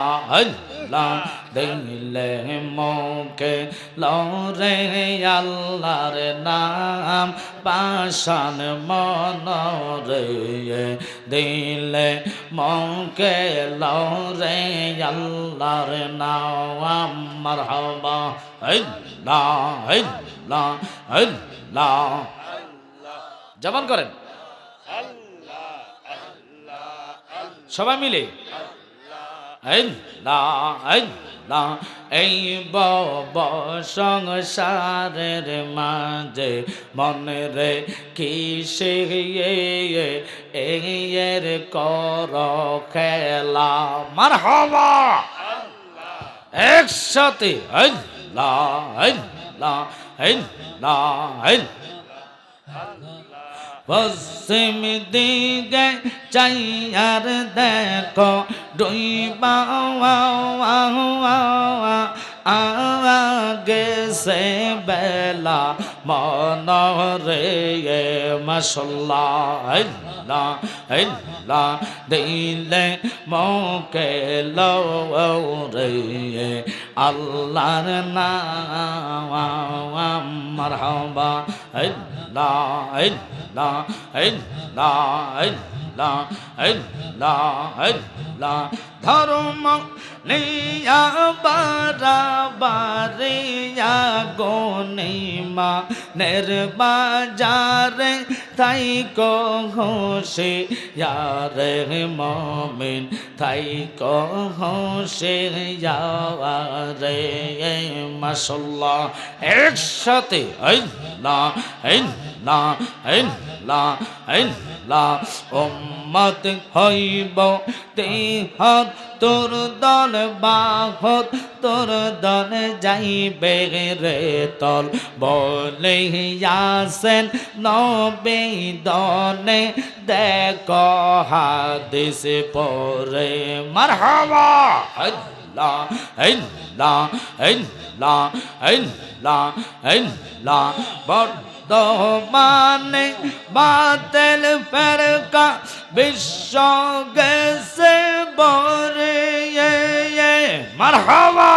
আল্লাহ দিলে মোকে লরে আল্লাহর নাম পাশান মনরে দিলে মোকে লরে আল্লাহর নাম মারহাবা আল্লাহ আল্লাহ আল্লাহ জবান করেন সবাই মিলে এই বব সংসারের মাঝে মনে রে কিসে এর কর খেলা মারহাবা একসাথে আল্লাহ আল্লাহ আল্লাহ পশ্চিম দিকে চাইয়ার দেখো ডুইবা গেছে বেলা মনরে মাশাল্লাহ আল্লাহ আল্লাহ দিলে মোকে লরে আল্লাহর নাম মারহাবা আল্লাহ আল্লাহ আল্লাহ আল্লাহ আল্লাহ আল্লাহ ধর্ম নিয়া বারাবারিয়া গনিমা নির্বাজারে তাই কো হোসে ইয়ারে মুমিন তাই কো হোসে ইয়ারে মাশাআল্লাহ একসাথে আল্লাহ আল্লাহ আল্লাহ আল্লাহ উম্মত হইব দেহত তোর দল বাহত তোর দল যাইবে রে তল বলে ইয়াসেন নবী দনে দেখো হাদিস পড়ে মারহাবা আল্লাহ আল্লাহ আল্লাহ আল্লাহ আল্লাহ বর্তমানে বাতিল ফেরকা বিশ্ব গেছে বরে মারহাবা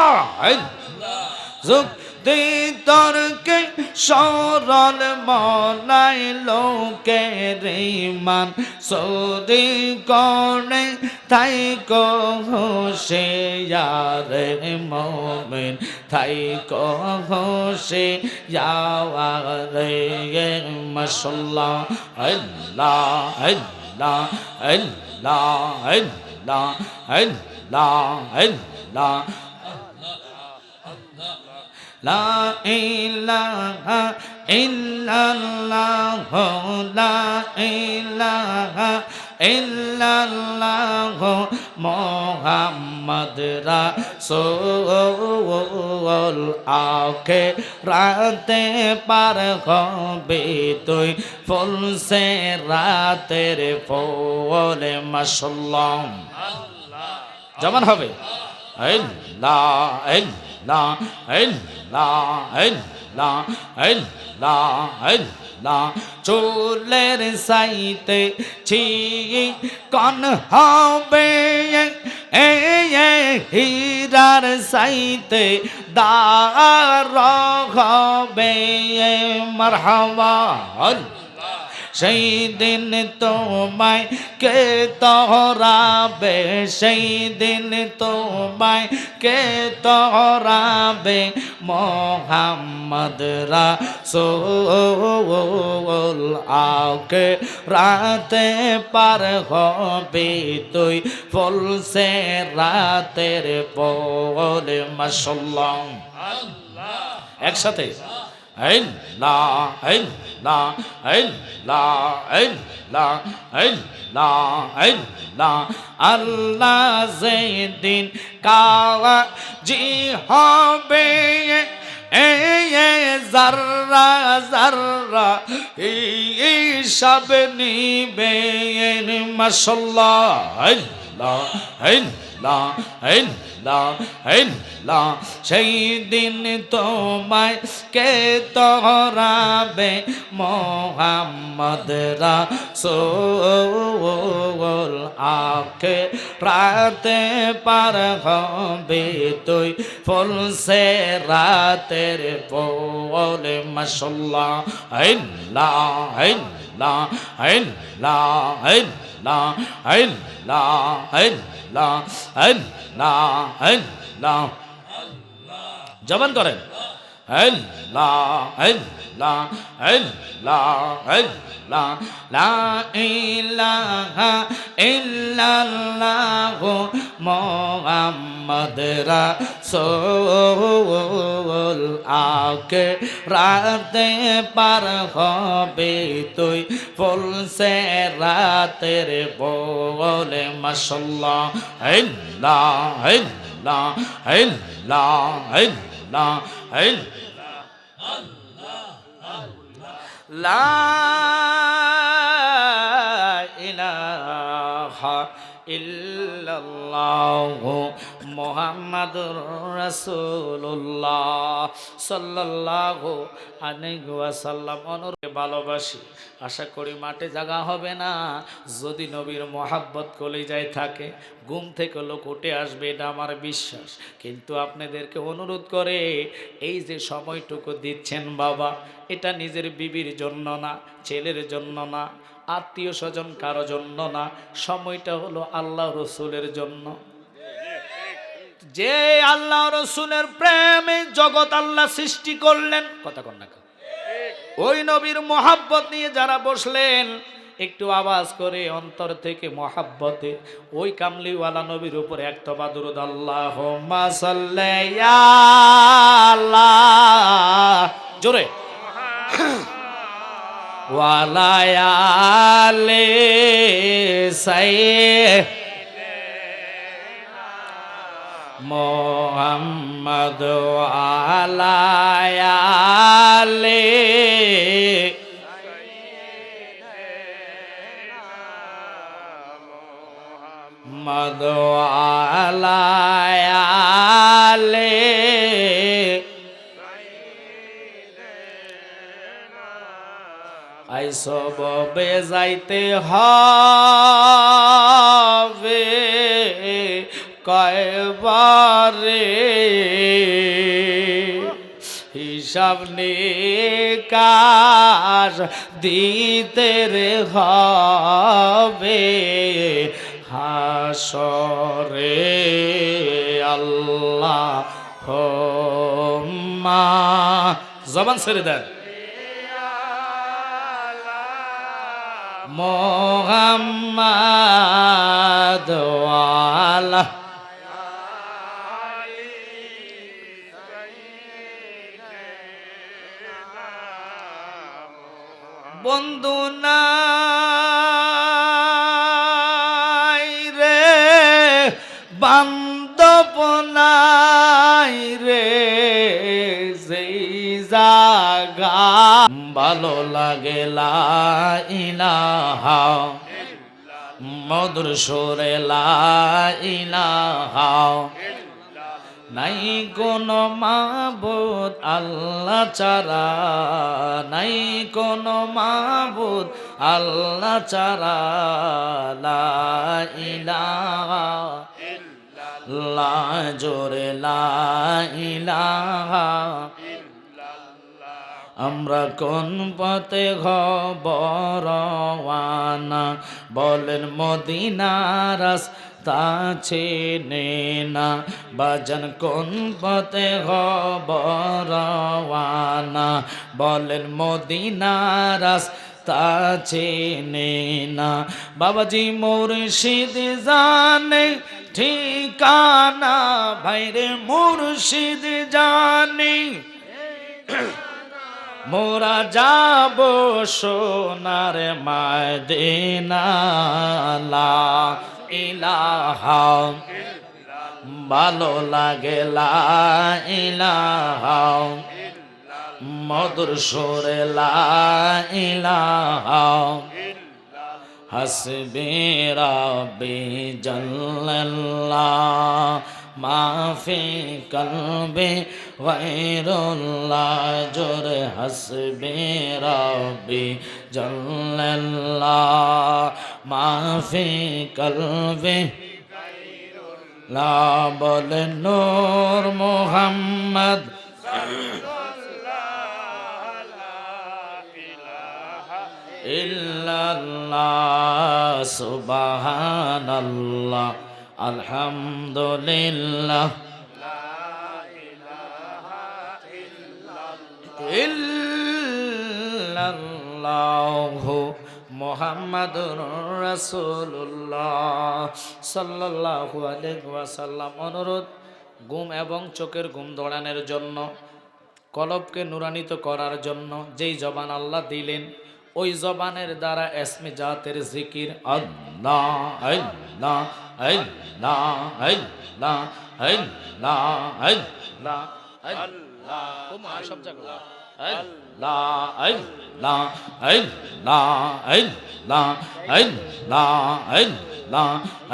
যুক্তি তর্কে সরল মনাই লোকের ইমান সৌদি করে তাই কো হোসে ইয়ারে মুমিন তাই কো হোসে ইয়ারে মাশাআল্লাহ আল্লাহ আল্লাহ আল্লাহ আল্লাহ আল্লাহ আল্লাহ লা ইলাহা ইল্লাল্লাহ লা ইলাহা ইল্লাল্লাহ মুহাম্মদ রাসূল আকে রাতে পার হবে তুই ফুল সে রাতের ফুল মাশাআল্লাহ জবান হবে আল্লাহ আল্লাহ আল্লাহ আল্লাহ আল্লাহ আল্লাহ চুলের সাইতে ছি কোন হবে হীরার সাইতে দার হবে মারহাবা সেই দিন তোমায় কে তহরাবে সেই দিন তোমায় কে তহরাবে মুহাম্মদ রাসূল আকে রাতে পার হবে তুই ফুল সে রাতের ফুল মাশাআল্লাহ একসাথে আল্লাহ আল্লাহ আল্লাহ আল্লাহ আল্লাহ আল্লাহ আল্লাহ যেদিন কাজি হবে জাররা জাররা হিসাব নিবে মাশাআল্লাহ আল্লাহ সেই দিন তোমায় কে তোরাবে মোহাম্মদ রাসূল আকে রাতে পার হবে তুই ফুলসে রাতের বলে মাশাআল্লাহ জবান করেন লা ইলাহা ইল্লাল্লাহু মুহাম্মদ রাসূল আকে রাতে পার হবে তুই ফুলসে রাতের বলে মাশাআল্লাহ লা ইলাহা ইল্লাল্লাহু মুহাম্মাদুর রাসূলুল্লাহ সাল্লাল্লাহু আলাইহি ওয়াসাল্লাম। অনুরূপে ভালোবাসি, আশা করি মাঠে জায়গা হবে না। যদি নবীর মহাব্বত কলিজায় থাকে ঘুম থেকে লোক উঠে আসবে, এটা আমার বিশ্বাস। কিন্তু আপনাদেরকে অনুরোধ করে এই যে সময়টুকু দিচ্ছেন বাবা, এটা নিজের বিবির জন্য না, ছেলের জন্য না, আত্মীয় স্বজন কারো জন্য না, সময়টা হলো আল্লাহ রসুলের জন্য। যে আল্লাহ রসুলের প্রেমে জগৎ আল্লাহ সৃষ্টি করলেন, কথা কন না, ওই নবীর মহাব্বত নিয়ে যারা বসলেন, একটু আওয়াজ করে অন্তর থেকে মহাব্বতে ওই কামলিওয়ালা নবীর উপর একতবা দুরূদ আল্লাহুম্মা সাল্লি আলা, জোরে, ওয়ালা আলে সাইয়্যিদিনা মুহাম্মদ ওয়ালা আলে মুহাম্মদ ওয়ালা আলে আইসব বেজাইতে হবে কয়বারে, হিসাব নিকাশ দিতে রে হবে হাসরে। আল্লাহুম্মা, জবান ছেড়ে দেন, মুহাম্মাদ ওয়ালা বন্ধু নাই রে, বান্ধব নাই রে, যেই জাগা ভালো লাগে লা ইলাহা মধুর সুরে লা ইলাহা, নাই কোনো মাবুদ আল্লাহ ছাড়া, নাই কোনো মাবুদ আল্লাহ ছাড়া, লা ইলাহা লা জোরে লা ইলাহা। আমরা কোন পথে হব রওয়ানা, বলেন মদিনার রাস্তা চেনে না, বাজান কোন পথে হব রওয়ানা, বলেন মদিনার রাস্তা চেনে না। বাবাজি মুর্শিদ জানে ঠিকানা, ভাইরে মুর্শিদ জানে মোরা যাব সোনার মদিনা, লা ইলাহা ভালো লাগে লা ইলাহা মধুর সুরে লা ইলাহা, হাসবি রাব্বি জাল্লাল্লাহ মাফি কলবি গায়রুল্লাহ জোরে হাসবি রাব্বি জাল্লাল্লাহ মাফি কলবি লা বলে নূর মুহাম্মদ ইল্লাল্লাহ সুবহানাল্লাহ আলহামদুলিল্লাহ ইল্লাল্লাহু মুহাম্মাদুর রাসূলুল্লাহ সাল্লাল্লাহু আলাইহি ওয়াসাল্লাম। অনুরোধ, ঘুম এবং চোখের ঘুম দৌড়ানোর জন্য, কলবকে নুরানিত করার জন্য যেই জবান আল্লাহ দিলেন ওই জবানের দ্বারা এসমে জাতের জিকির আল্লাহ আল্লাহ আল্লাহ আল্লাহ আল্লাহ আল্লাহ আল্লাহ কুমার সব জায়গা আল্লাহ আল্লাহ আল্লাহ আল্লাহ আল্লাহ আল্লাহ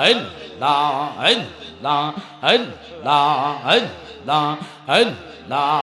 আল্লাহ আল্লাহ আল্লাহ আল্লাহ আল্লাহ